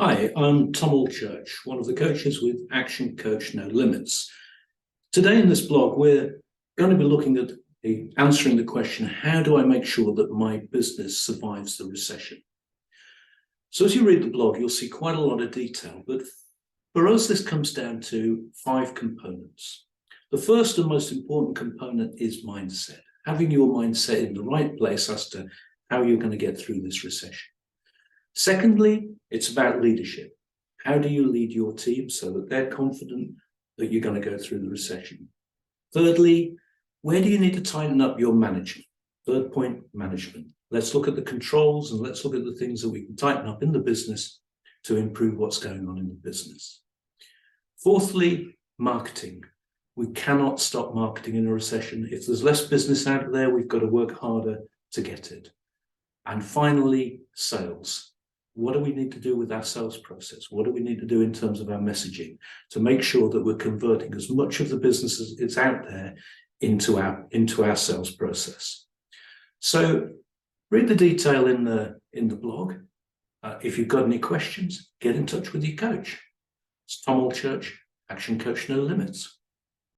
Hi, I'm Tom Allchurch, one of the coaches with ActionCOACH NoLimits. Today in this blog, we're going to be looking at answering the question, how do I make sure that my business survives the recession? So as you read the blog, you'll see quite a lot of detail, but for us, this comes down to 5 components. The first and most important component is mindset, having your mindset in the right place as to how you're going to get through this recession. Secondly, it's about leadership. How do you lead your team so that they're confident that you're going to go through the recession? Thirdly, where do you need to tighten up your management? Third point, management. Let's look at the controls and let's look at the things that we can tighten up in the business to improve what's going on in the business. Fourthly, marketing. We cannot stop marketing in a recession. If there's less business out there, we've got to work harder to get it. And finally, sales. What do we need to do with our sales process? What do we need to do in terms of our messaging to make sure that we're converting as much of the business as it's out there into our sales process? So read the detail in the blog. If you've got any questions, get in touch with your coach. It's Tom Allchurch, ActionCOACH NoLimits.